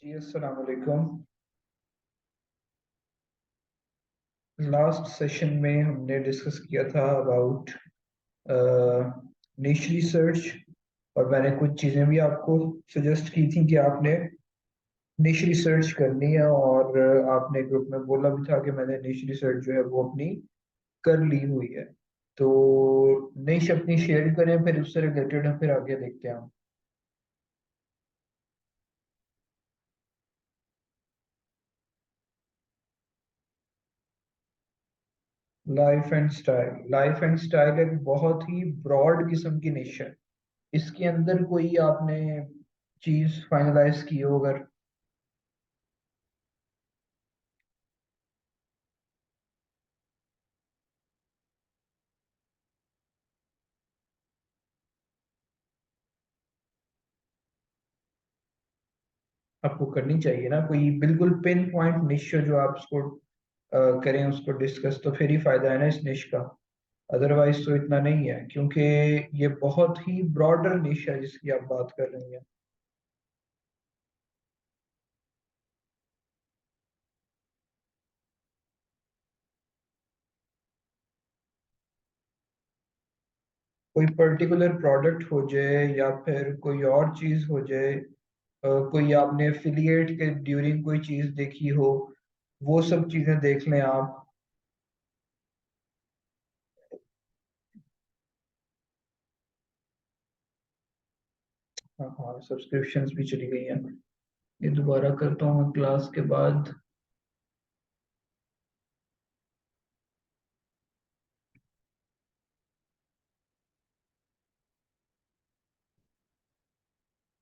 जी अस्सलाम वालेकुम। Last session में हमने डिस्कस किया था अबाउट निश रिसर्च, और मैंने कुछ चीज़ें भी आपको सजेस्ट की थी कि आपने निश रिसर्च करनी है। और आपने ग्रुप में बोला भी था कि मैंने निश रिसर्च जो है वो अपनी कर ली हुई है। तो निश अपनी शेयर करें, फिर उससे रिलेटेड हम फिर आगे देखते हैं। लाइफ एंड स्टाइल एक बहुत ही ब्रॉड किस्म की निश है। इसके अंदर कोई आपने चीज फाइनलाइज की हो अगर? आपको करनी चाहिए ना कोई बिल्कुल पिन पॉइंट निश जो आप उसको करें, उसको डिस्कस, तो फिर ही फायदा है ना इस निश का। अदरवाइज तो इतना नहीं है, क्योंकि ये बहुत ही ब्रॉडर निश है जिसकी आप बात कर रही हैं। कोई पर्टिकुलर प्रोडक्ट हो जाए या फिर कोई और चीज हो जाए, कोई आपने एफिलिएट के ड्यूरिंग कोई चीज देखी हो, वो सब चीजें देख लें आप। हाँ हाँ, सब्सक्रिप्शंस भी चली गई हैं। ये दोबारा करता हूँ मैं क्लास के बाद।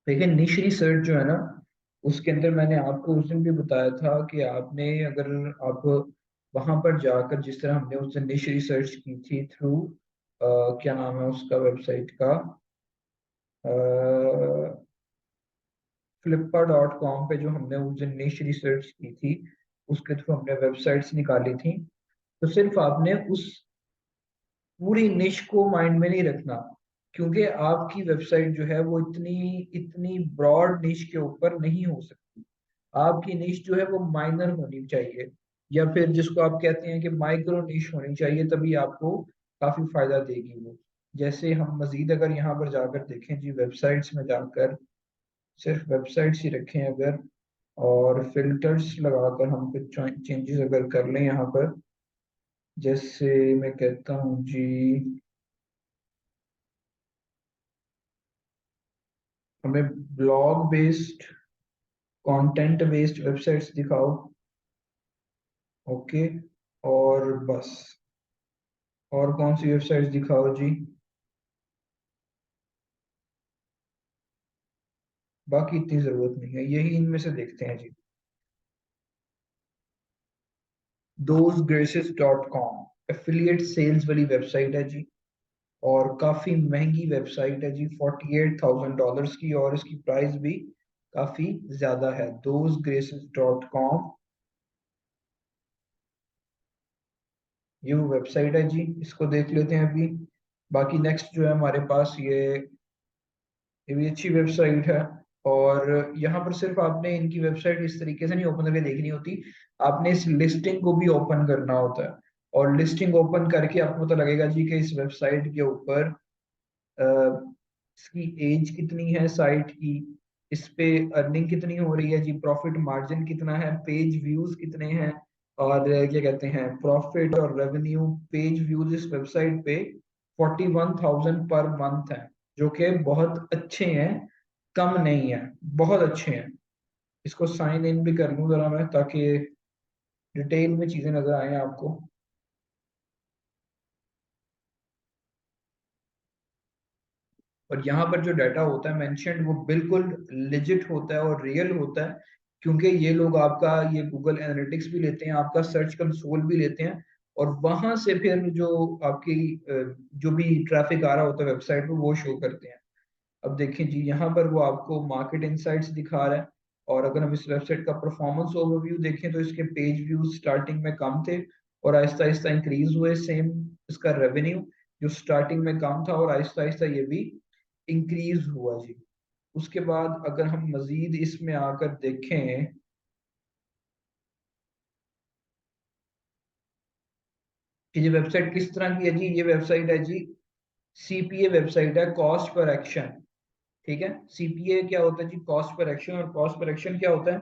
देखिए, निश रिसर्च जो है ना, उसके अंदर मैंने आपको उस दिन भी बताया था कि आपने अगर आप वहां पर जाकर, जिस तरह हमने उस दिन निश रिसर्च की थी थ्रू, क्या नाम है उसका वेबसाइट का, flipper.com पे, जो हमने उस दिन निश रिसर्च की थी उसके थ्रू हमने वेबसाइट्स निकाली थी। तो सिर्फ आपने उस पूरी निश को माइंड में नहीं रखना, क्योंकि आपकी वेबसाइट जो है वो इतनी इतनी ब्रॉड निश के ऊपर नहीं हो सकती। आपकी निश जो है वो माइनर होनी चाहिए, या फिर जिसको आप कहते हैं कि माइक्रो निश होनी चाहिए, तभी आपको काफी फायदा देगी वो। जैसे हम मजीद अगर यहाँ पर जाकर देखें जी, वेबसाइट्स में जाकर सिर्फ वेबसाइट्स ही रखें अगर, और फिल्टर्स लगाकर हम कुछ चेंजेस अगर कर लें यहाँ पर, जैसे मैं कहता हूँ जी, हमें blog based, content based websites दिखाओ। ओके, और बस, और कौन सी वेबसाइट्स दिखाओ जी? बाकी इतनी जरूरत नहीं है, यही इनमें से देखते हैं जी। दोजग्रेसेस.com एफिलिएट सेल्स वाली वेबसाइट है जी, और काफी महंगी वेबसाइट है जी, $48,000 की, और इसकी प्राइस भी काफी ज्यादा है। दोजग्रेसेस.com, ये वो वेबसाइट है जी, इसको देख लेते हैं अभी। बाकी नेक्स्ट जो है हमारे पास, ये भी अच्छी वेबसाइट है। और यहाँ पर सिर्फ आपने इनकी वेबसाइट इस तरीके से नहीं ओपन करके देखनी होती, आपने इस लिस्टिंग को भी ओपन करना होता है। और लिस्टिंग ओपन करके आपको पता लगेगा जी कि इस वेबसाइट के ऊपर इसकी एज कितनी है साइट की, इस पे अर्निंग कितनी हो रही है जी, प्रॉफिट मार्जिन कितना है, पेज व्यूज कितने हैं, और क्या कहते हैं, प्रॉफिट और रेवेन्यू। पेज व्यूज इस वेबसाइट पे 41,000 पर मंथ है, जो कि बहुत अच्छे हैं, कम नहीं है, बहुत अच्छे हैं। इसको साइन इन भी कर लूँ जरा मैं, ताकि डिटेल में चीजें नजर आए आपको। और यहाँ पर जो डाटा होता है मेंशन्ड, वो बिल्कुल लिजिट होता है और रियल होता है, क्योंकि ये लोग आपका ये गूगल एनालिटिक्स भी लेते हैं, आपका सर्च कंसोल भी लेते हैं, और वहां से फिर जो आपकी जो भी ट्रैफिक आ रहा होता है वेबसाइट पे, वो शो करते हैं। अब देखें जी, यहाँ पर वो आपको मार्केट इंसाइट्स दिखा रहा है। और अगर हम इस वेबसाइट का परफॉर्मेंस ओवरव्यू देखें, तो इसके पेज व्यूज स्टार्टिंग में कम थे और आहिस्ता आहिस्ता इंक्रीज हुए। सेम इसका रेवेन्यू, जो स्टार्टिंग में कम था और आहिस्ता आहिस्ता ये भी इंक्रीज हुआ जी। उसके बाद अगर हम मजीद इसमें आकर देखें कि ये वेबसाइट किस तरह की है जी, ये वेबसाइट है जी सीपीए वेबसाइट है, कॉस्ट पर एक्शन। ठीक है, सीपीए क्या होता है जी, कॉस्ट पर एक्शन। और कॉस्ट पर एक्शन क्या होता है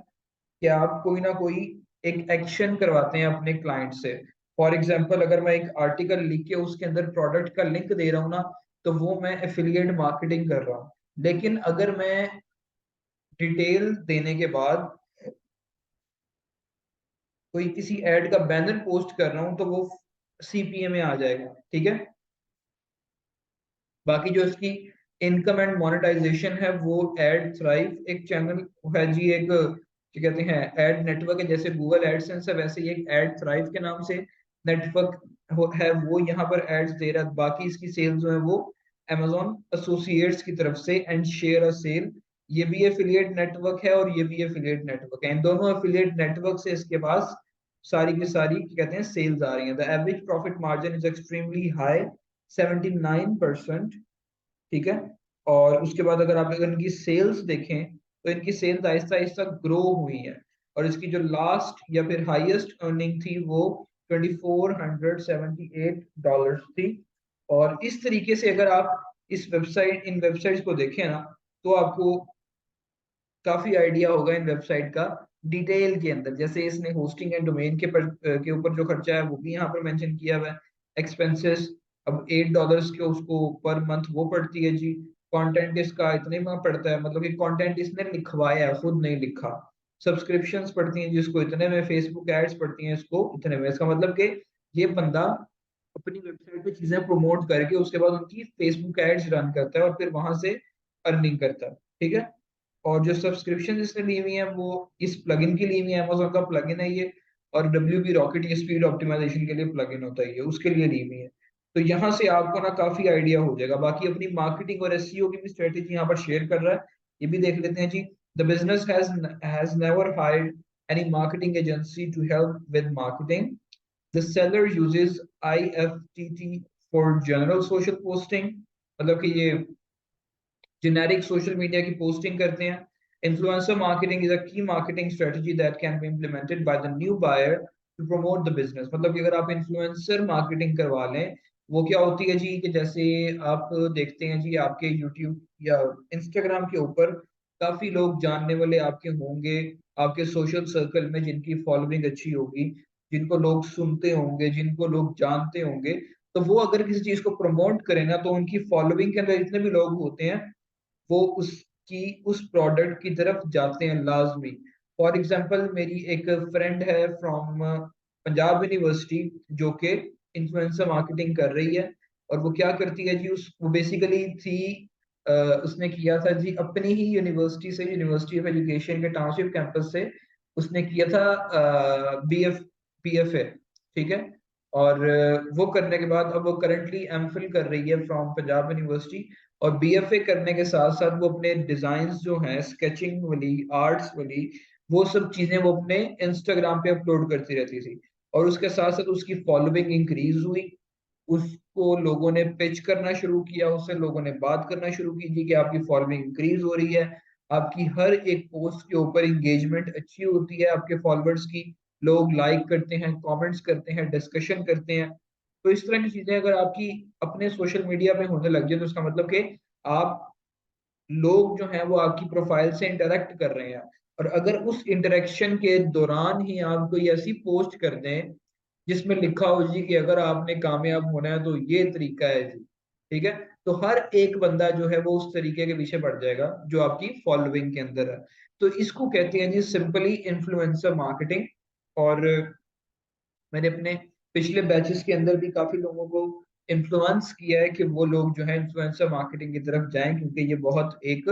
कि आप कोई ना कोई एक एक्शन करवाते हैं अपने क्लाइंट से। फॉर एग्जांपल अगर मैं एक आर्टिकल लिख के उसके अंदर प्रोडक्ट का लिंक दे रहा हूँ ना, तो वो मैं एफिलिएट मार्केटिंग कर रहा हूँ। लेकिन अगर मैं डिटेल देने के बाद कोई किसी ऐड का बैनर पोस्ट कर रहा हूँ, तो वो सीपीए में आ जाएगा। ठीक है, बाकी जो इसकी इनकम एंड मोनेटाइजेशन है वो एड थ्राइव एक चैनल है जी, एक क्या कहते हैं एड नेटवर्क है, जैसे गूगल एडसेंस है वैसे ही एक एड थ्राइव के नाम से नेटवर्क है, वो यहाँ पर एड्स दे रहा है। बाकी इसकी सेल जो है वो Amazon एसोसिएट्स की तरफ से एंड शेयर अ सेल, ये भी एफिलिएट नेटवर्क है और ये भी एफिलिएट नेटवर्क है। इन दोनों एफिलिएट नेटवर्क से इसके पास सारी की सारी क्या कहते हैं सेल्स आ रही हैं। The average profit margin is extremely high, 79%। ठीक है, और उसके बाद अगर इनकी सेल्स देखें तो इनकी सेल्स आहिस्ता आहिस्ता ग्रो हुई है, और इसकी जो लास्ट या फिर हाईएस्ट अर्निंग थी वो $2478 थी। और इस तरीके से अगर आप इस वेबसाइट इन वेबसाइट्स को देखें ना, तो आपको काफी आइडिया होगा इन वेबसाइट का डिटेल के अंदर। जैसे इसने होस्टिंग एंड डोमेन के ऊपर जो खर्चा है वो भी यहाँ पर मेंशन किया हुआ है, एक्सपेंसेस। अब $8 के उसको पर मंथ वो पड़ती है जी। कंटेंट इसका इतने में पड़ता है, मतलब कि कंटेंट इसने लिखवाया है, खुद नहीं लिखा। सब्सक्रिप्शंस पड़ती हैं जिसको इतने में, फेसबुक एड्स पड़ती हैं इसको इतने में। इसका मतलब कि ये बंदा अपनी वेबसाइट पे चीजें प्रमोट करके उसके बाद उनकी फेसबुक एड्स रन करता है और फिर वहां से अर्निंग करता है। ठीक है, और जो सब्सक्रिप्शन इसने ली हुई है वो इस प्लगइन की ली हुई है, अमेजोन का प्लगइन है ये। और डब्ल्यू बी रॉकेट ये स्पीड ऑप्टिमाइजेशन के लिए प्लगइन होता है, ये उसके लिए ली हुई है। तो यहाँ से आपको ना काफी आइडिया हो जाएगा। बाकी अपनी मार्केटिंग और एसईओ की भी स्ट्रेटेजी यहाँ पर शेयर कर रहा है, ये भी देख लेते हैं जी। The business has never hired any marketing agency to help with marketing. The seller uses IFTT for general social posting, मतलब कि ये जेनेरिक सोशल मीडिया की पोस्टिंग करते हैं। Influencer marketing is a key marketing strategy that can be implemented by the new buyer to promote the business. मतलब कि अगर आप इन्फ्लुएंसर मार्केटिंग करवा लें, वो क्या होती है जी कि जैसे आप देखते हैं जी आपके यूट्यूब या इंस्टाग्राम के ऊपर काफी लोग जानने वाले आपके होंगे, आपके सोशल सर्कल में जिनकी फॉलोइंग अच्छी होगी, जिनको लोग सुनते होंगे, जिनको लोग जानते होंगे। तो वो अगर किसी चीज को प्रमोट करें ना, तो उनकी फॉलोइंग के अंदर जितने भी लोग होते हैं वो उसकी उस प्रोडक्ट की तरफ जाते हैं लाजमी। फॉर एग्जांपल मेरी एक फ्रेंड है फ्रॉम पंजाब यूनिवर्सिटी, जो कि इन्फ्लुएंसर मार्केटिंग कर रही है। और वो क्या करती है जी, उस वो बेसिकली थी उसने किया था जी अपनी ही यूनिवर्सिटी से, यूनिवर्सिटी ऑफ एजुकेशन के टाउनशिप कैंपस से उसने किया था BFA। ठीक है, और वो करने के बाद अब वो करंटली एमफिल कर रही है फ्रॉम पंजाब यूनिवर्सिटी। और BFA करने के साथ साथ वो अपने डिजाइन जो हैं स्केचिंग वाली, आर्ट्स वाली, वो सब चीजें वो अपने इंस्टाग्राम पे अपलोड करती रहती थी। और उसके साथ साथ उसकी फॉलोइंग इंक्रीज हुई, उसको लोगों ने पिच करना शुरू किया, उससे लोगों ने बात करना शुरू की थी कि आपकी फॉलोइंग इंक्रीज हो रही है, आपकी हर एक पोस्ट के ऊपर इंगेजमेंट अच्छी होती है आपके फॉलोअर्स की, लोग लाइक करते हैं, कमेंट्स करते हैं, डिस्कशन करते हैं। तो इस तरह की चीजें अगर आपकी अपने सोशल मीडिया पे होने लग जाए, तो उसका मतलब कि आप लोग जो हैं वो आपकी प्रोफाइल से इंटरेक्ट कर रहे हैं। और अगर उस इंटरेक्शन के दौरान ही आप कोई ऐसी पोस्ट कर दें जिसमें लिखा हो जी कि अगर आपने कामयाब होना है तो ये तरीका है जी, ठीक है, तो हर एक बंदा जो है वो उस तरीके के पीछे पड़ जाएगा जो आपकी फॉलोइंग के अंदर है। तो इसको कहते हैं जी सिंपली इन्फ्लुएंसर मार्केटिंग। और मैंने अपने पिछले बैचेस के अंदर भी काफी लोगों को इन्फ्लुएंस किया है कि वो लोग जो है इन्फ्लुएंसर मार्केटिंग की तरफ जाएं, क्योंकि ये बहुत एक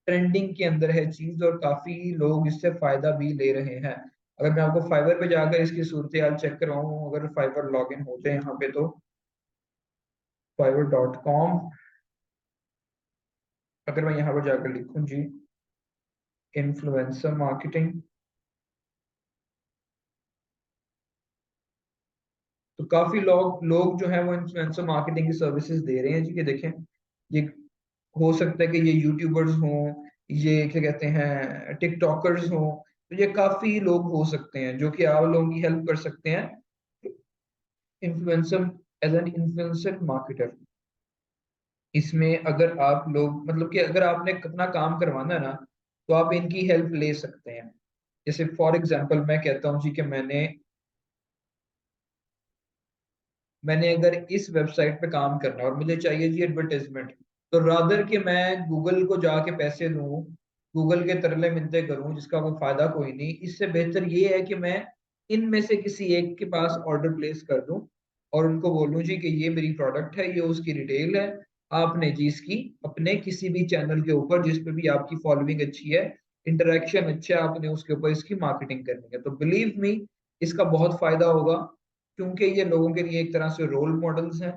ट्रेंडिंग के अंदर है चीज और काफी लोग इससे फायदा भी ले रहे हैं। अगर मैं आपको फाइवर पे जाकर इसकी सूरत हाल चेक करवाऊँ, अगर फाइवर लॉग इन होते हैं यहाँ पे, तो fiverr.com, अगर मैं यहाँ पर जाकर लिखूं जी इन्फ्लुएंसर मार्केटिंग, तो काफी लोग लोग जो है वो इन्फ्लुएंसर मार्केटिंग की सर्विसेज दे रहे हैं जी। ये देखें, ये हो सकता है कि ये यूट्यूबर्स हों, ये क्या कहते हैं टिकटॉकर्स हो, तो ये काफी लोग हो सकते हैं जो कि आप लोगों की हेल्प कर सकते हैं influencer, as an influencer marketer. इसमें अगर आप लोग मतलब कि अगर आपने अपना काम करवाना है ना, तो आप इनकी हेल्प ले सकते हैं। जैसे फॉर एग्जांपल मैं कहता हूँ जी कि मैंने अगर इस वेबसाइट पे काम करना है और मुझे चाहिए जी एडवर्टाइजमेंट, तो रादर कि मैं गूगल को जाके पैसे दूं, गूगल के तरले मिन्नतें करूं जिसका कोई फायदा कोई नहीं, इससे बेहतर ये है कि मैं इनमें से किसी एक के पास ऑर्डर प्लेस कर दूं और उनको बोलूं जी कि ये मेरी प्रोडक्ट है, ये उसकी डिटेल है, आपने जी इसकी अपने किसी भी चैनल के ऊपर जिस पे भी आपकी फॉलोइंग अच्छी है, इंटरेक्शन अच्छा है, आपने उसके ऊपर इसकी मार्केटिंग करनी है। तो बिलीव मी, इसका बहुत फायदा होगा, क्योंकि ये लोगों के लिए एक तरह से रोल मॉडल्स हैं,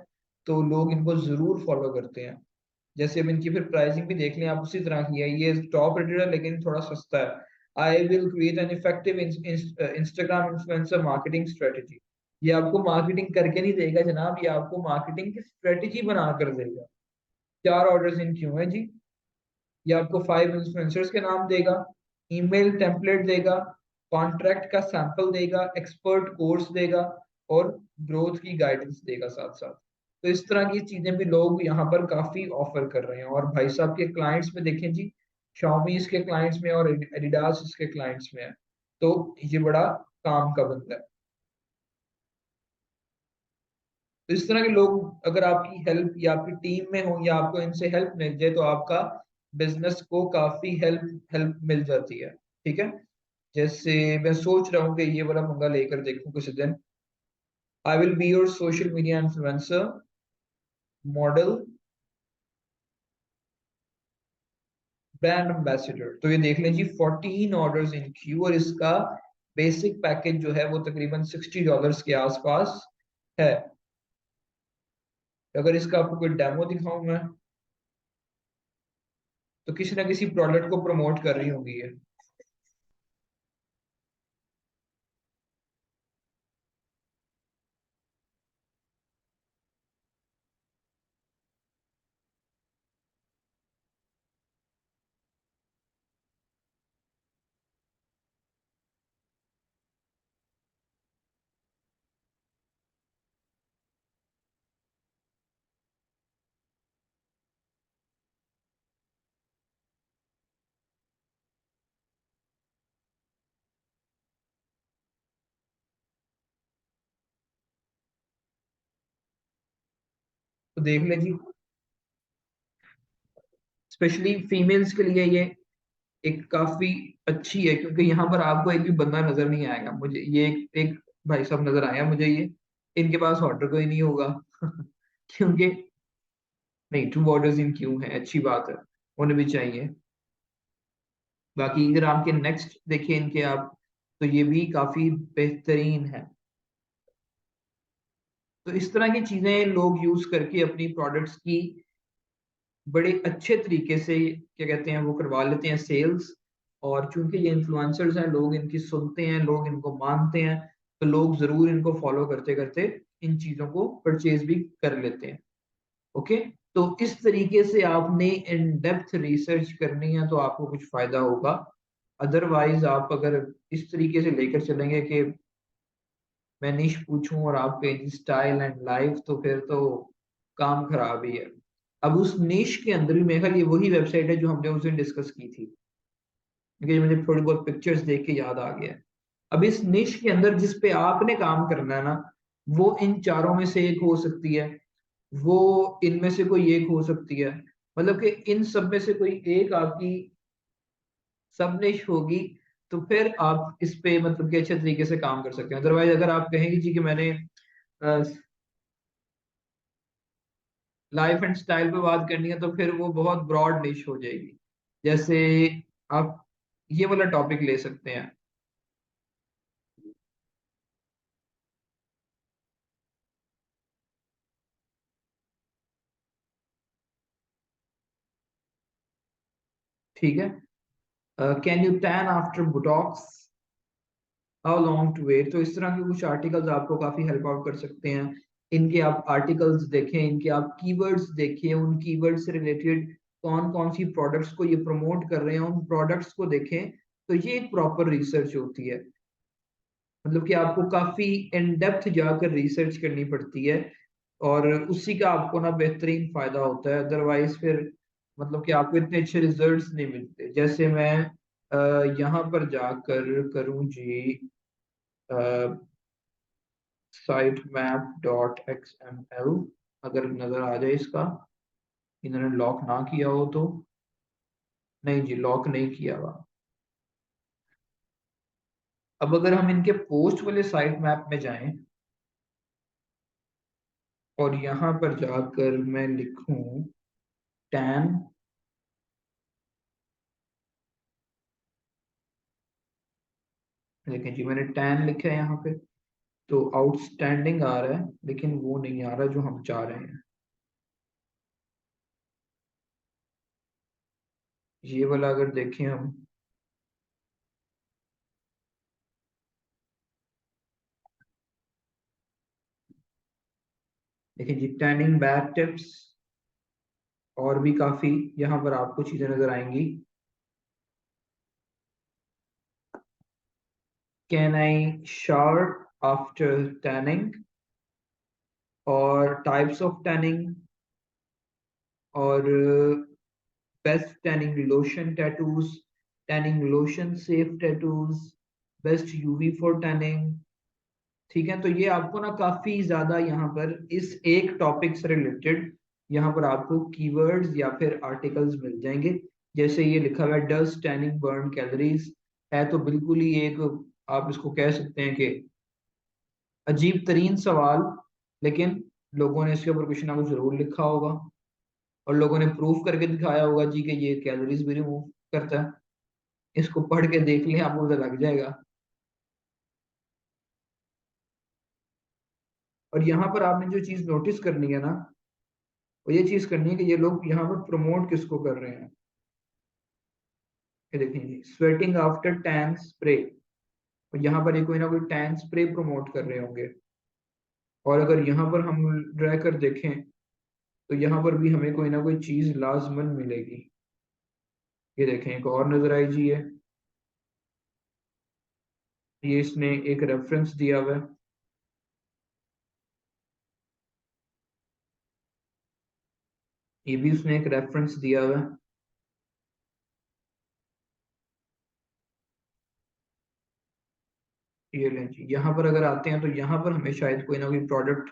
तो लोग इनको जरूर फॉलो करते हैं। जैसे अब इनकी फिर प्राइसिंग भी देख लें आप, उसी तरह की है, ये टॉप रेटेड है लेकिन थोड़ा सस्ता है। I will create an effective Instagram influencer marketing strategy. ये आपको मार्केटिंग करके नहीं देगा जनाब, ये आपको मार्केटिंग की स्ट्रेटेजी बना कर देगा। 4 ऑर्डर्स इन क्यों है जी, ये आपको 5 इन्फ्लुएंसर्स के नाम देगा, ईमेल टेम्पलेट देगा, कॉन्ट्रैक्ट का सैंपल देगा, एक्सपर्ट कोर्स देगा और ग्रोथ की गाइडेंस देगा साथ साथ। तो इस तरह की चीजें भी लोग यहाँ पर काफी ऑफर कर रहे हैं। और भाई साहब के क्लाइंट्स में देखें जी, Xiaomi इसके क्लाइंट्स में और एडिडास इसके क्लाइंट्स में है। तो ये बड़ा काम का बंदा है। तो इस तरह के लोग अगर आपकी हेल्प या आपकी टीम में हो या आपको इनसे हेल्प मिल जाए, तो आपका बिजनेस को काफी हेल्प हेल्प मिल जाती है। ठीक है, जैसे मैं सोच रहा हूँ कि ये वाला पंगा लेकर देखूं किसी दिन। I will be your social media influencer model brand ambassador. तो ये देख लें जी, 14 ऑर्डर्स इन क्यू, और इसका बेसिक पैकेज जो है वो तकरीबन $60 के आसपास है। अगर इसका आपको कोई डेमो दिखाऊं मैं, तो किसी ना किसी प्रोडक्ट को प्रमोट कर रही होंगी ये। तो देख ले जी, स्पेशली फीमेल्स के लिए ये एक काफी अच्छी है, क्योंकि यहाँ पर आपको एक भी बंदा नजर नहीं आएगा। मुझे ये एक भाई साहब नजर आया मुझे, ये इनके पास ऑर्डर कोई नहीं होगा क्योंकि नहीं, 2 ऑर्डर्स इन क्यों है, अच्छी बात है, उन्हें भी चाहिए। बाकी अगर आपके नेक्स्ट देखिए इनके आप, तो ये भी काफी बेहतरीन है। तो इस तरह की चीजें लोग यूज करके अपनी प्रोडक्ट्स की बड़े अच्छे तरीके से क्या कहते हैं वो करवा लेते हैं सेल्स। और चूंकि ये इन्फ्लुएंसर्स हैं, लोग इनकी सुनते हैं, लोग इनको मानते हैं, तो लोग जरूर इनको फॉलो करते करते इन चीजों को परचेज भी कर लेते हैं। ओके, तो इस तरीके से आपने इन डेप्थ रिसर्च करनी है तो आपको कुछ फायदा होगा। अदरवाइज आप अगर इस तरीके से लेकर चलेंगे कि मैं निश पूछूं और आप कहें स्टाइल एंड लाइफ, तो फिर तो काम खराब ही है। अब उस निश के अंदर भी मेरे ख्याल ये वही वेबसाइट है जो हमने उस दिन डिस्कस की थी, क्योंकि मुझे थोड़ी बहुत पिक्चर्स देख के याद आ गया। अब इस निश के अंदर जिस पे आपने काम करना है ना, वो इन चारों में से एक हो सकती है, वो इनमें से कोई एक हो सकती है, मतलब कि इन सब में से कोई एक आपकी सब निश होगी। तो फिर आप इस पे मतलब कि अच्छे तरीके से काम कर सकते हैं। अदरवाइज अगर आप कहेंगे जी कि मैंने लाइफ एंड स्टाइल पे बात करनी है, तो फिर वो बहुत ब्रॉड निश हो जाएगी। जैसे आप ये वाला टॉपिक ले सकते हैं। ठीक है, can you tan after Botox, how long to wait. तो इस तरह के कुछ आर्टिकल्स आपको काफी हेल्प आउट कर सकते हैं। इनके आप आर्टिकल्स देखें, इनके आप कीवर्ड्स देखिए, उन कीवर्ड से रिलेटेड कौन कौन सी प्रोडक्ट्स को ये प्रमोट कर रहे हैं, उन प्रोडक्ट्स को देखें, तो ये एक प्रॉपर रिसर्च होती है। मतलब कि आपको काफी इन डेप्थ जाकर रिसर्च करनी पड़ती है, और उसी का आपको ना बेहतरीन फायदा होता है। अदरवाइज फिर मतलब कि आपको इतने अच्छे रिजल्ट्स नहीं मिलते। जैसे मैं यहाँ पर जाकर करूँ जी, साइट मैप डॉट XML, अगर नजर आ जाए इसका, इन्होंने लॉक ना किया हो तो। नहीं जी, लॉक नहीं किया हुआ। अब अगर हम इनके पोस्ट वाले साइट मैप में जाएं और यहाँ पर जाकर मैं लिखूं टैन, देखें जी मैंने टैन लिखा है यहाँ पे, तो आउटस्टैंडिंग आ रहा है, लेकिन वो नहीं आ रहा जो हम चाह रहे हैं। ये वाला अगर देखें हम, देखिए जी टैनिंग बैक टिप्स, और भी काफी यहाँ पर आपको चीजें नजर आएंगी। Can I shower after tanning, और टाइप्स ऑफ टैनिंग, और best tanning lotion tattoos, tanning lotion safe tattoos, best UV for tanning. ठीक है, तो ये आपको ना काफी ज्यादा यहाँ पर इस एक टॉपिक से रिलेटेड यहाँ पर आपको कीवर्ड्स या फिर आर्टिकल्स मिल जाएंगे। जैसे ये लिखा हुआ है डज टैनिंग बर्न कैलोरीज, है तो बिल्कुल ही एक, आप इसको कह सकते हैं कि अजीब तरीन सवाल, लेकिन लोगों ने इसके ऊपर कुछ ना कुछ जरूर लिखा होगा, और लोगों ने प्रूफ करके दिखाया होगा जी कि ये कैलोरीज भी रिमूव करता है। इसको पढ़ के देख लें, आपको पता लग जाएगा। और यहाँ पर आपने जो चीज नोटिस करनी है ना, वो ये चीज करनी है कि ये लोग यहाँ पर प्रमोट किसको कर रहे हैं। ये देखेंगे स्वेटिंग आफ्टर टैन स्प्रे, और यहाँ पर ये कोई ना कोई टैन स्प्रे प्रमोट कर रहे होंगे। और अगर यहाँ पर हम रह कर देखें, तो यहाँ पर भी हमें कोई ना कोई चीज लाजमन मिलेगी। ये देखें एक और नजर आई जी है, ये इसने एक रेफरेंस दिया हुआ है। ये भी उसने एक रेफरेंस दिया हुआ है। ये लें जी, यहाँ पर अगर आते हैं तो यहाँ पर हमें शायद कोई ना कोई प्रोडक्ट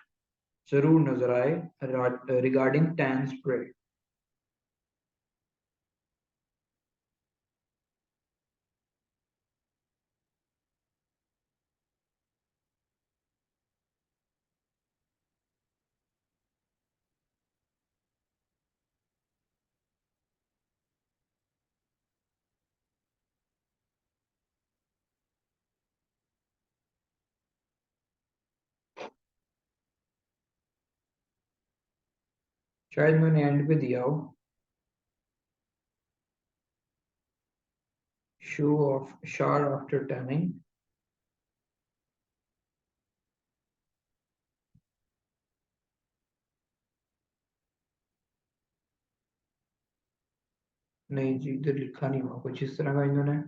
जरूर नजर आए रिगार्डिंग टैन स्प्रे। शायद मैंने एंड पे दिया हो, शो ऑफ शार आफ्टर टैनिंग। नहीं जी, इधर लिखा नहीं हुआ कुछ इस तरह का इन्होंने।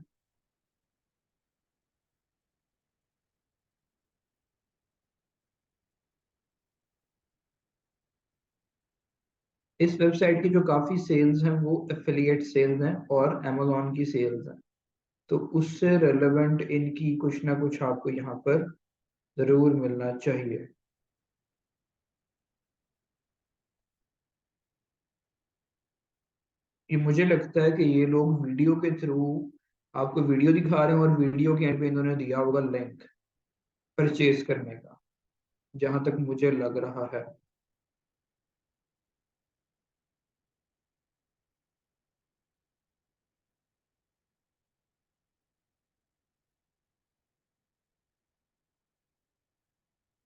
इस वेबसाइट की जो काफी सेल्स हैं वो एफिलिएट सेल्स हैं और amazon की सेल्स हैं, तो उससे रेलेवेंट इनकी कुछ ना कुछ आपको यहाँ पर जरूर मिलना चाहिए। ये मुझे लगता है कि ये लोग वीडियो के थ्रू आपको वीडियो दिखा रहे हैं, और वीडियो के एंड पे इन्होंने दिया होगा लिंक परचेज करने का, जहां तक मुझे लग रहा है।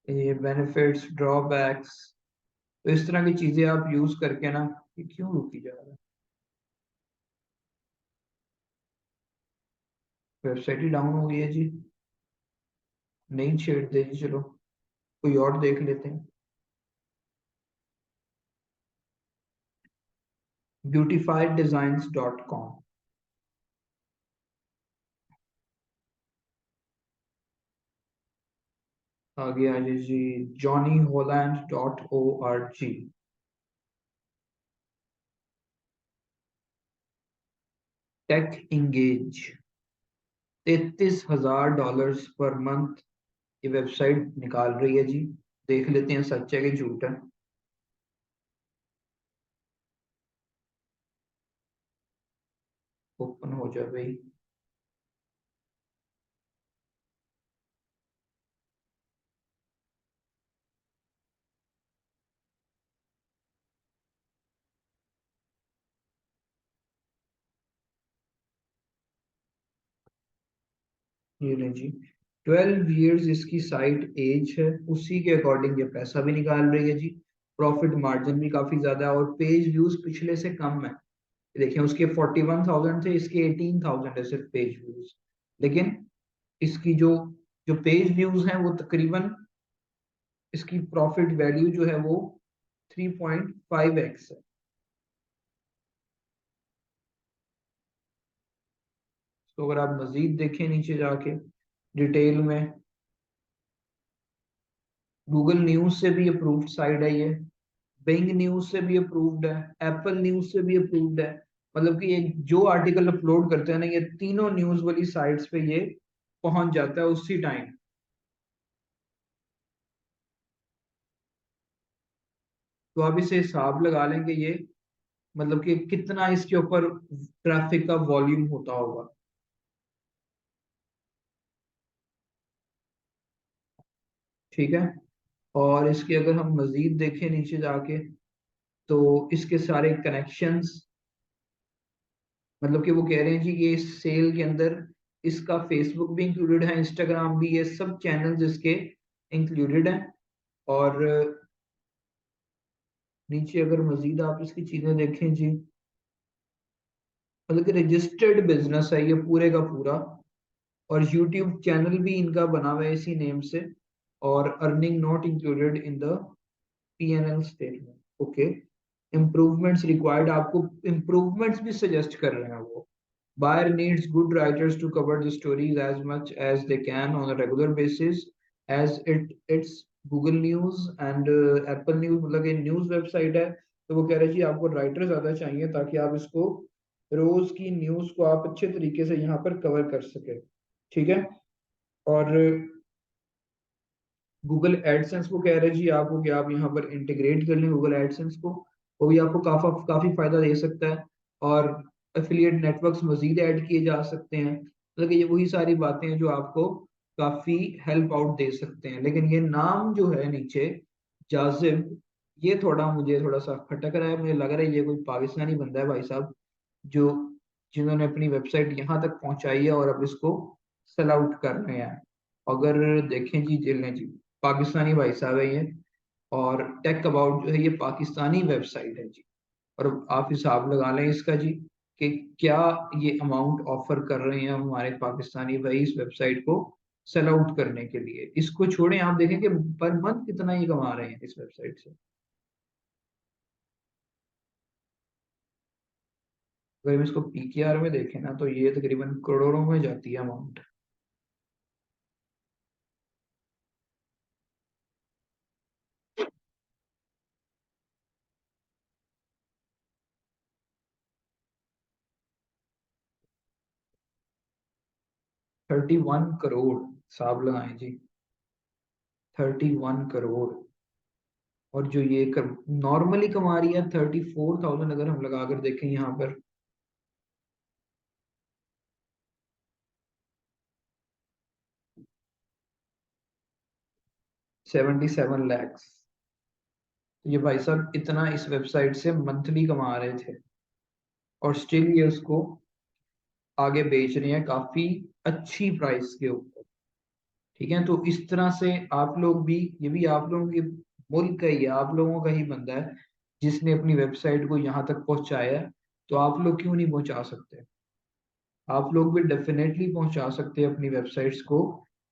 ये बेनिफिट्स ड्रॉबैक्स, तो इस तरह की चीजें आप यूज करके ना, ये क्यों रुकी जा रहा है, वेबसाइट ही डाउन हो गई है जी। नहीं छेड़ते जी, चलो कोई और देख लेते हैं। beautifydesigns.com। आगे आ जी johnnyholland.org। Take engage, $33,000 per month ये वेबसाइट निकाल रही है जी। देख लेते हैं सच है कि झूठ है। ओपन हो जाए भाई। ये नहीं जी, 12 years इसकी साइट एज है, उसी के अकॉर्डिंग ये पैसा भी निकाल रही है जी। प्रॉफिट मार्जिन भी काफी ज्यादा है और पेज व्यूज पिछले से कम है। देखिए उसके 41,000 थे, इसके 18,000 है सिर्फ पेज व्यूज। लेकिन इसकी जो जो पेज व्यूज हैं वो तकरीबन, इसकी प्रॉफिट वैल्यू जो है वो 3.5x है। तो अगर आप मजीद देखें नीचे जाके डिटेल में, गूगल न्यूज से भी अप्रूव्ड साइट है ये, बिंग न्यूज से भी अप्रूव्ड है, एप्पल न्यूज से भी अप्रूव्ड है। मतलब कि ये जो आर्टिकल अपलोड करते हैं ना, ये तीनों न्यूज वाली साइट्स पे ये पहुंच जाता है उसी टाइम। तो आप इसे हिसाब लगा लेंगे ये, मतलब कि कितना इसके ऊपर ट्रैफिक का वॉल्यूम होता होगा। ठीक है। और इसके अगर हम मजीद देखें नीचे जाके, तो इसके सारे कनेक्शंस, मतलब कि वो कह रहे हैं जी ये सेल के अंदर इसका फेसबुक भी इंक्लूडेड है, इंस्टाग्राम भी, ये सब चैनल्स इसके इंक्लूडेड हैं। और नीचे अगर मजीद आप इसकी चीजें देखें जी, मतलब कि रजिस्टर्ड बिजनेस है ये पूरे का पूरा। और यूट्यूब चैनल भी इनका बना हुआ है इसी नेम से। और earning not included in the P&L statement. Okay. Improvements required, आपको इम्प्रूवमेंट्स भी सजेस्ट कर रहे हैं वो। Buyer needs good writers to cover the stories as much as they can on a regular basis, as it's Google News and Apple News, मतलब ये news website है। तो वो कह रहे हैं जी आपको राइटर ज्यादा चाहिए ताकि आप इसको रोज की न्यूज को आप अच्छे तरीके से यहाँ पर कवर कर सके। ठीक है। और गूगल एडसेंस को कह रहे हैं जी आपको कि आप यहाँ पर इंटीग्रेट कर लें गूगल एडसेंस को, वो भी आपको काफी काफी फायदा दे सकता है। और एफिलिएट नेटवर्क्स मजीद ऐड किए जा सकते हैं, मतलब कि ये वही सारी बातें हैं जो आपको काफी हेल्प आउट दे सकते हैं। लेकिन ये नाम जो है नीचे, जाजिब, ये थोड़ा मुझे थोड़ा सा खटक रहा है। मुझे लग रहा है ये कोई पाकिस्तानी बंदा है भाई साहब, जो जिन्होंने अपनी वेबसाइट यहाँ तक पहुंचाई है और अब इसको सेल आउट कर रहे हैं। अगर देखें जी, जिले जी पाकिस्तानी भाई साहब है ये। और टेक अबाउट जो है ये पाकिस्तानी वेबसाइट है जी। और आप हिसाब लगा लें इसका जी कि क्या ये अमाउंट ऑफर कर रहे हैं हमारे पाकिस्तानी भाई इस वेबसाइट को सेल आउट करने के लिए। इसको छोड़ें, आप देखें कि पर मंथ कितना ये कमा रहे हैं इस वेबसाइट से। अगर हम इसको PKR में देखें ना, तो ये तकरीबन करोड़ों में जाती है अमाउंट। 31 करोड़, हिसाब लगाएं जी, 31 करोड़। और जो ये नॉर्मली कमा रही है 34,000, अगर हम लगा कर देखें यहाँ पर। 77 lakhs। ये भाई साहब इतना इस वेबसाइट से मंथली कमा रहे थे, और स्टिल ये उसको आगे बेच रहे हैं काफी अच्छी प्राइस के ऊपर। ठीक है। तो इस तरह से आप लोग भी, ये भी आप लोगों के मुल्क का ही है, आप लोगों का ही बंदा है जिसने अपनी वेबसाइट को यहाँ तक पहुंचाया है। तो आप लोग क्यों नहीं पहुंचा सकते? आप लोग भी डेफिनेटली पहुंचा सकते हैं अपनी वेबसाइट्स को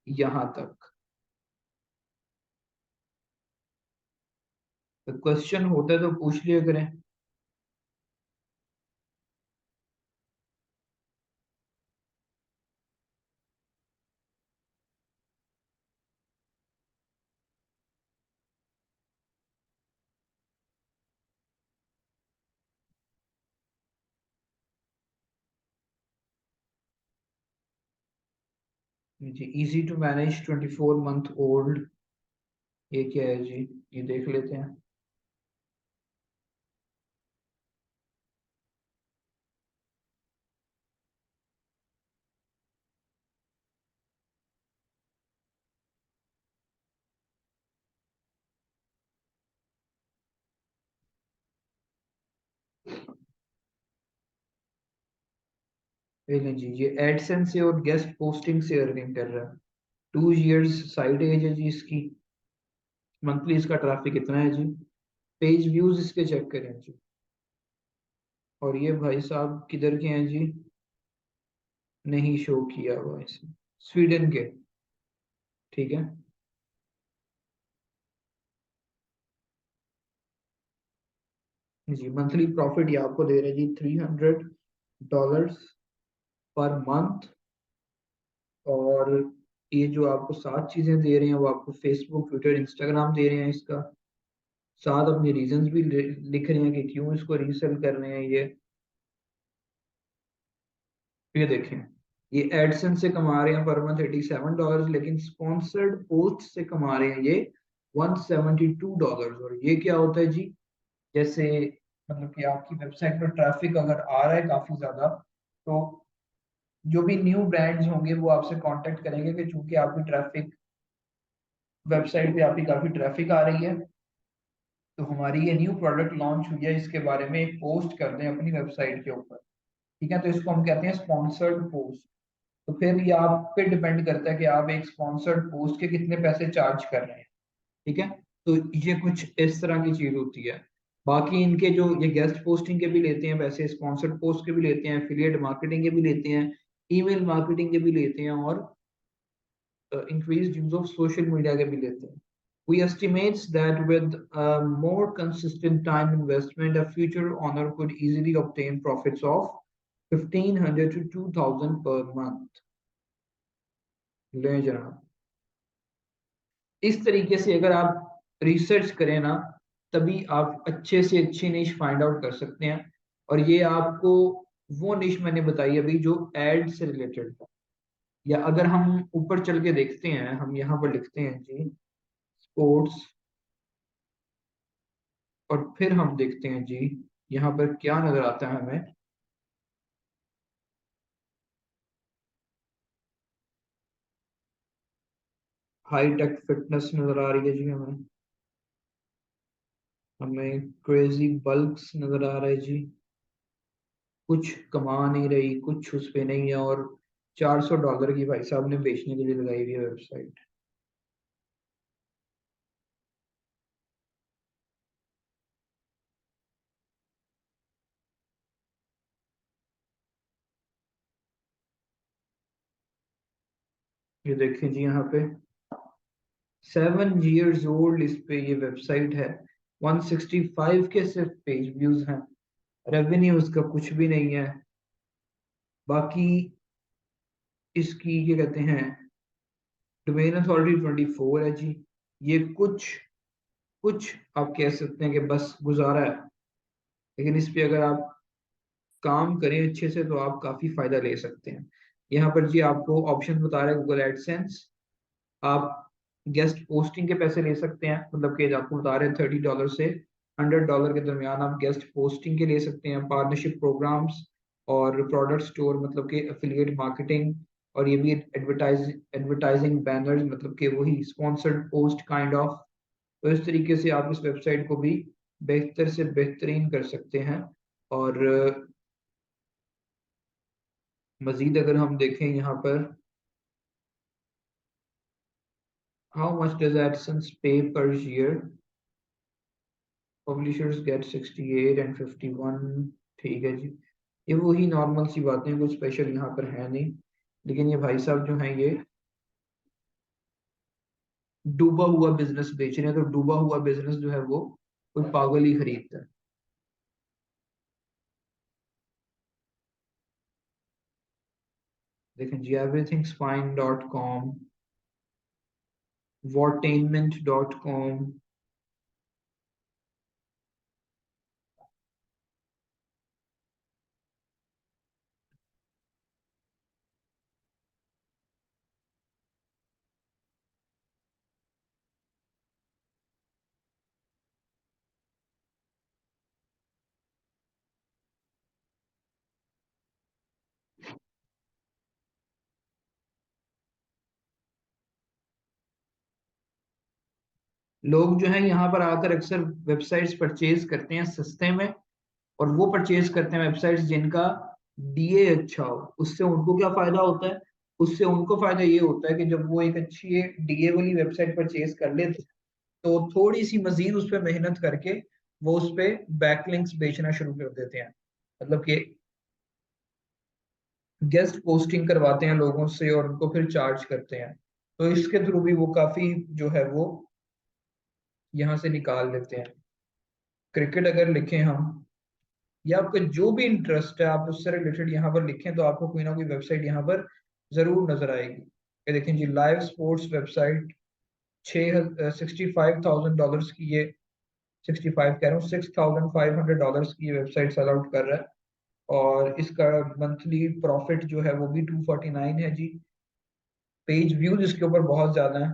यहाँ तक। तो क्वेश्चन होता है तो पूछ लिया करें। जी easy to manage 24 month old, ये क्या है जी, ये देख लेते हैं। ये लें जी, ये एडसेंस से और गेस्ट पोस्टिंग से अर्निंग कर रहा है। 2 इयर्स साइड एज है जी इसकी। मंथली इसका ट्रैफिक कितना है जी, पेज व्यूज इसके चेक करें जी। और ये भाई साहब किधर के हैं जी, नहीं शो किया हुआ इसने, स्वीडन के। ठीक है जी, मंथली प्रॉफिट ये आपको दे रहे हैं जी $300 पर मंथ। और ये जो आपको 7 चीजें दे रहे हैं वो आपको फेसबुक ट्विटर इंस्टाग्राम दे रहे हैं इसका। साथ अपने रीजंस भी लिख रहे हैं कि क्यों इसको रीसेल कर रहे हैं ये देखें, ये एडसेंस से कमा रहे हैं पर मंथ $87, लेकिन स्पॉन्सर्ड पोस्ट से कमा रहे हैं ये $172। और ये क्या होता है जी, जैसे मतलब कि आपकी वेबसाइट पर ट्रैफिक अगर आ रहा है काफी ज्यादा, तो जो भी न्यू ब्रांड्स होंगे वो आपसे कांटेक्ट करेंगे कि चूंकि आपकी ट्रैफिक वेबसाइट पे आपकी काफी ट्रैफिक आ रही है, तो हमारी ये न्यू प्रोडक्ट लॉन्च हुई है, इसके बारे में एक पोस्ट कर दें अपनी वेबसाइट के ऊपर। ठीक है, तो इसको हम कहते हैं स्पॉन्सर्ड पोस्ट। तो फिर ये आप पे डिपेंड करता है कि आप एक स्पॉन्सर्ड पोस्ट के कितने पैसे चार्ज कर रहे हैं। ठीक है, तो ये कुछ इस तरह की चीज होती है। बाकी इनके जो ये गेस्ट पोस्टिंग के भी लेते हैं पैसे, स्पॉन्सर्ड पोस्ट के भी लेते हैं, एफिलिएट मार्केटिंग के भी लेते हैं, ईमेल मार्केटिंग के भी लेते हैं, और increased use of social media के भी लेते हैं। We estimates that with a more consistent time investment, a future owner could easily obtain profits of 1,500 to 2,000 per month। ले जनाब, इस तरीके से अगर आप रिसर्च करें ना, तभी आप अच्छे से अच्छी निश फाइंड आउट कर सकते हैं। और ये आपको वो निश मैंने बताई अभी जो एड से रिलेटेड है। या अगर हम ऊपर चल के देखते हैं, हम यहाँ पर लिखते हैं जी स्पोर्ट्स, और फिर हम देखते हैं जी यहाँ पर क्या नजर आता है हमें। हाई टेक फिटनेस नजर आ रही है जी हमें। हमें क्रेजी बल्क्स नजर आ रहा है जी। कुछ कमा नहीं रही, कुछ उस पे नहीं है, और $400 की भाई साहब ने बेचने के लिए लगाई हुई है वेबसाइट। ये देखिए जी यहाँ पे 7 years ओल्ड इस पे ये वेबसाइट है। 165 के सिर्फ पेज व्यूज हैं, रेवेन्यू उसका कुछ भी नहीं है। बाकी इसकी ये कहते हैं डोमेन अथॉरिटी 24 है जी। ये कुछ कुछ आप कह सकते हैं कि बस गुजारा है, लेकिन इस पे अगर आप काम करें अच्छे से तो आप काफी फायदा ले सकते हैं। यहाँ पर जी आपको ऑप्शन बता रहा है गूगल एडसेंस। आप गेस्ट पोस्टिंग के पैसे ले सकते हैं, मतलब कि आपको बता रहे हैं $30 से $100 के दरमियान आप गेस्ट पोस्टिंग के ले सकते हैं। पार्टनरशिप प्रोग्राम्स और प्रोडक्ट स्टोर, मतलब कि एफिलिएट मार्केटिंग, और ये भी एडवर्टाइजिंग बैनर्स, मतलब कि वही स्पॉन्सर्ड पोस्ट काइंड ऑफ। तो इस तरीके से आप इस वेबसाइट को भी बेहतर से बेहतरीन कर सकते हैं। और मजीद अगर हम देखें यहाँ पर, हाउ मच डज एडसेंस पे per year, publishers gate 68 and 51। ठीक है जी, ये वही नॉर्मल सी बातें, कुछ स्पेशल यहाँ पर है नहीं। लेकिन ये भाई साहब जो हैं ये डूबा हुआ बिजनेस बेच रहे हैं, तो डूबा हुआ बिजनेस जो है वो कोई पागल ही खरीदता है। देखें जी everythingspine.com, वॉटेनमेंट.com। लोग जो है यहाँ पर आकर अक्सर वेबसाइट्स परचेज करते हैं सस्ते में, और वो परचेज करते हैं वेबसाइट्स जिनका डीए अच्छा हो। उससे उनको क्या फायदा होता है? उससे उनको फायदा ये होता है कि जब वो एक अच्छी डीए वाली वेबसाइट परचेज कर लेते हैं, तो थोड़ी सी मजीद उस पर मेहनत करके वो उस पे बैकलिंक्स बेचना शुरू कर देते हैं। मतलब कि गेस्ट पोस्टिंग करवाते हैं लोगों से और उनको फिर चार्ज करते हैं। तो इसके थ्रू भी वो काफी जो है वो यहाँ से निकाल लेते हैं। क्रिकेट अगर लिखें हम, या आपका जो भी इंटरेस्ट है आप उससे रिलेटेड यहाँ पर लिखें, तो आपको कोई ना कोई वेबसाइट यहाँ पर जरूर नजर आएगी। ये देखें जी, लाइव स्पोर्ट्स वेबसाइट, 65,000 डॉलर्स की ये, 65 कह रहा हूँ, $6,500 की वेबसाइट सेल आउट कर रहा है। और इसका मंथली प्रॉफिट जो है वो भी 249 है जी। पेज व्यूज इसके ऊपर बहुत ज्यादा है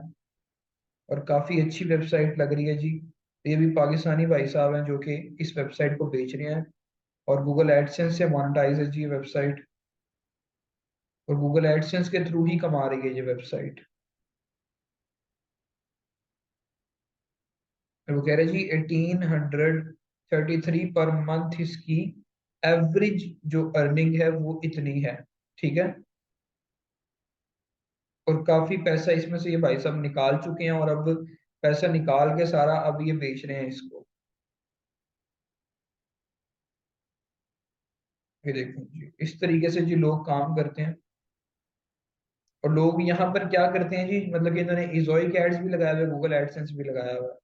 और काफी अच्छी वेबसाइट लग रही है जी। ये भी पाकिस्तानी भाई साहब हैं जो कि इस वेबसाइट को बेच रहे हैं, और गूगल एडसेंस से मोनेटाइज है जी ये वेबसाइट, और गूगल एडसेंस के थ्रू ही कमा रही है ये वेबसाइट। वो कह रहे जी 1833 पर मंथ इसकी एवरेज जो अर्निंग है वो इतनी है। ठीक है, और काफी पैसा इसमें से ये भाई साहब निकाल चुके हैं, और अब पैसा निकाल के सारा अब ये बेच रहे हैं इसको। ये देखो जी, इस तरीके से जी लोग काम करते हैं। और लोग यहाँ पर क्या करते हैं जी, मतलब कि इन्होंने इजोइक एड्स भी लगाया हुआ है, गूगल एडसेंस भी लगाया हुआ है।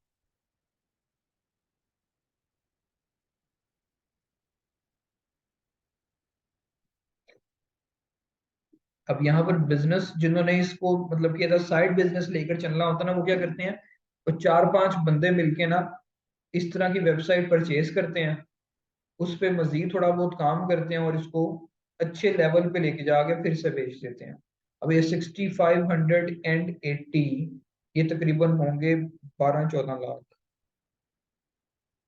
अब यहाँ पर बिजनेस जिन्होंने इसको मतलब कि एज साइड बिजनेस लेकर चलना होता है ना, वो क्या करते हैं, वो चार पांच बंदे मिलके ना इस तरह की वेबसाइट परचेज करते हैं, उस पे मजीद थोड़ा बहुत काम करते हैं और इसको अच्छे लेवल पे लेके जाके फिर से बेच देते हैं। अब ये 6580, ये तकरीबन होंगे 12-14 लाख।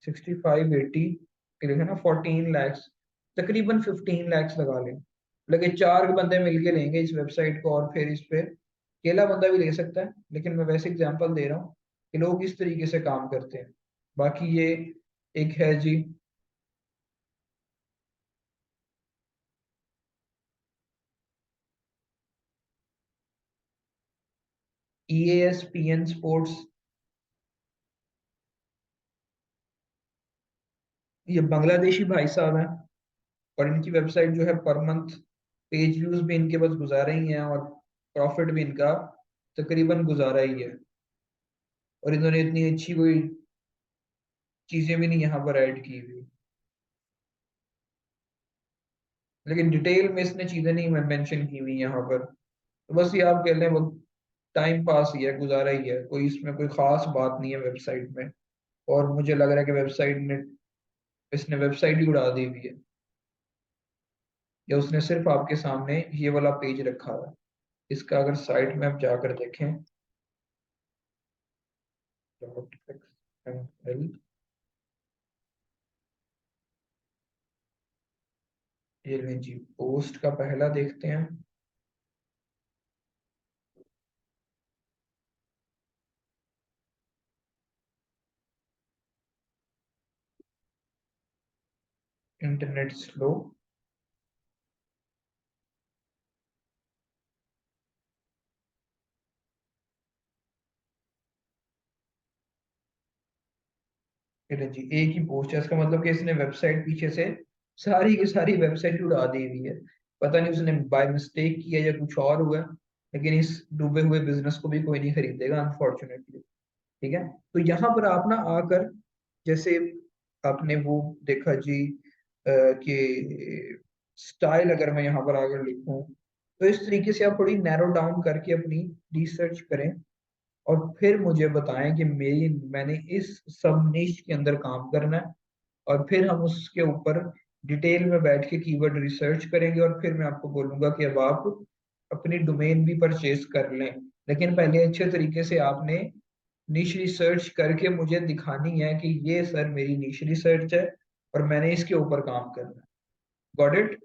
6580 के लिखे ना 14 लैक्स, तकरीबन 15 लैक्स लगा लें। लेकिन चार बंदे मिलके लेंगे इस वेबसाइट को, और फिर इस पे अकेला बंदा भी ले सकता है, लेकिन मैं वैसे एग्जांपल दे रहा हूँ कि लोग इस तरीके से काम करते हैं। बाकी ये एक है जी, EASPN स्पोर्ट्स। ये बांग्लादेशी भाई साहब हैं, और इनकी वेबसाइट जो है पर मंथ पेज व्यूज भी इनके बस गुजारा ही है, और प्रॉफिट भी इनका तकरीबन गुजारा ही है। और इन्होंने इतनी अच्छी कोई चीजें भी नहीं यहाँ पर ऐड की हुई, लेकिन डिटेल में इसने चीजें नहीं मेंशन की हुई यहाँ पर। तो बस ये आप कह लें वो टाइम पास ही है, गुजारा ही है, कोई इसमें कोई खास बात नहीं है वेबसाइट में। और मुझे लग रहा है कि वेबसाइट ने इसने वेबसाइट ही उड़ा दी हुई है, या उसने सिर्फ आपके सामने ये वाला पेज रखा हुआ है। इसका अगर साइट में आप जाकर देखें, XML, ये लें जी, पोस्ट का पहला देखते हैं। Internet slow. ये लें जी, एक ही पोस्ट है, इसका मतलब कि इसने वेबसाइट पीछे से सारी की सारी वेबसाइट उड़ा दी हुई है। पता नहीं उसने बाय मिस्टेक किया या कुछ और हुआ, लेकिन इस डूबे हुए बिजनेस को भी कोई नहीं खरीदेगा अनफॉर्चुनेटली। ठीक है, तो यहाँ पर आप ना आकर, जैसे आपने वो देखा जी कि स्टाइल अगर मैं यहाँ पर आकर लिखूं, तो इस तरीके से आप थोड़ी नैरो डाउन करके अपनी रिसर्च करें, और फिर मुझे बताएं कि मेरी मैंने इस सब निश के अंदर काम करना है, और फिर हम उसके ऊपर डिटेल में बैठ के कीवर्ड रिसर्च करेंगे, और फिर मैं आपको बोलूंगा कि अब आप अपनी डोमेन भी परचेज कर लें। लेकिन पहले अच्छे तरीके से आपने निश रिसर्च करके मुझे दिखानी है कि ये सर मेरी निश रिसर्च है और मैंने इसके ऊपर काम करना है। Got it?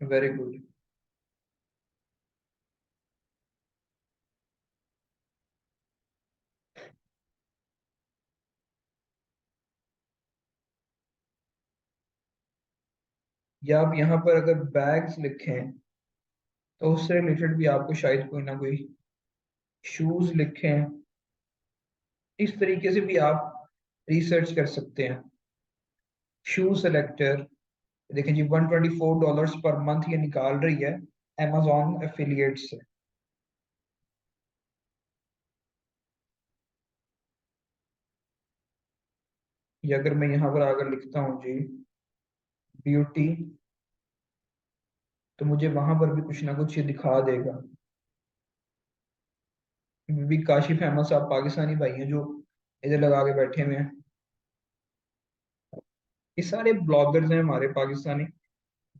Very good. या आप यहाँ पर अगर बैग्स लिखें तो उससे रिलेटेड भी आपको शायद कोई ना कोई, शूज लिखें, इस तरीके से भी आप रिसर्च कर सकते हैं। शू सेलेक्टर, देखें जी $124 पर मंथ ये निकाल रही है amazon एफिलिएट से। ये अगर मैं यहाँ पर आकर लिखता हूँ जी ब्यूटी, तो मुझे वहां पर भी कुछ ना कुछ ये दिखा देगा। भी काशी फेमस आप पाकिस्तानी भाई हैं जो इधर लगा के बैठे हुए हैं। ये सारे ब्लॉगर्स हैं हमारे पाकिस्तानी,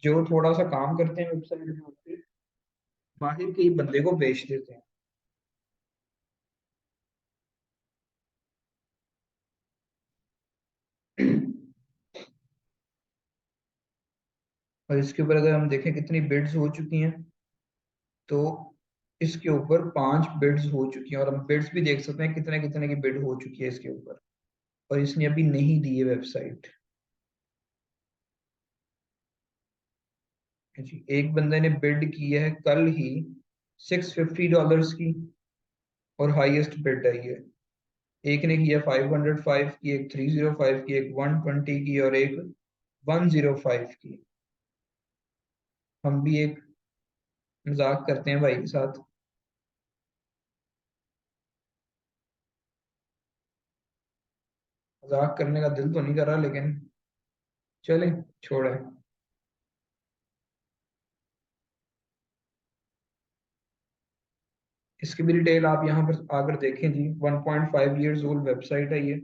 जो थोड़ा सा काम करते हैं वेबसाइट में होते, बाहर के ही बंदे को बेच देते हैं। और इसके ऊपर अगर हम देखें कितनी बिड्स हो चुकी हैं, तो इसके ऊपर 5 बिड्स हो चुकी हैं, और हम बिड्स भी देख सकते हैं कितने कितने की बिड हो चुकी है इसके ऊपर। और इसने अभी नहीं दी है वेबसाइट जी। एक बंदे ने बिड की है कल ही $650 की, और हाईएस्ट बिड है ये। एक ने किया 505 की, एक 305 की, एक 120 की, और एक 105 की। हम भी एक मजाक करते हैं भाई के साथ, मजाक करने का दिल तो नहीं कर रहा, लेकिन चले छोड़े। इसकी भी डिटेल आप यहाँ पर आकर देखें जी। 1.5 ईयर्स ओल्ड वेबसाइट है ये,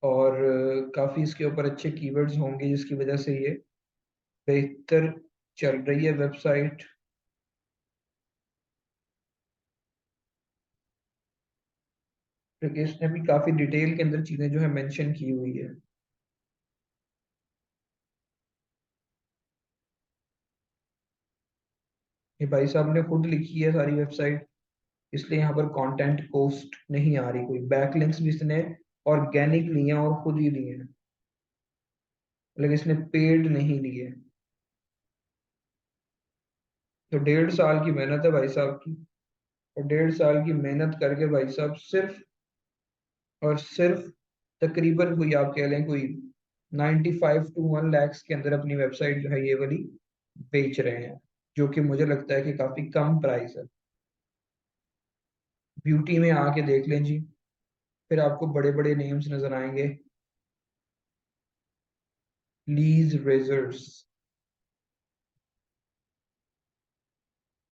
और काफी इसके ऊपर अच्छे कीवर्ड्स होंगे जिसकी वजह से ये बेहतर चल रही है वेबसाइट। क्योंकि इसने भी काफी डिटेल के अंदर चीजें जो है मेंशन की हुई है। ये भाई साहब ने खुद लिखी है सारी वेबसाइट, इसलिए यहाँ पर कंटेंट कॉस्ट नहीं आ रही कोई। बैकलिंक्स भी इसने ऑर्गेनिक लिए हैं और खुद ही लिए हैं, लेकिन इसने पेड नहीं लिए। तो 1.5 साल की मेहनत है भाई साहब की, और 1.5 साल की मेहनत करके भाई साहब सिर्फ और सिर्फ तकरीबन कोई आप कह लें कोई 95 to 1 lakhs के अंदर अपनी वेबसाइट जो है ये वाली बेच रहे हैं, जो कि मुझे लगता है कि काफी कम प्राइस है। ब्यूटी में आके देख लें जी, फिर आपको बड़े बड़े नेम्स नजर आएंगे। Lease razor's,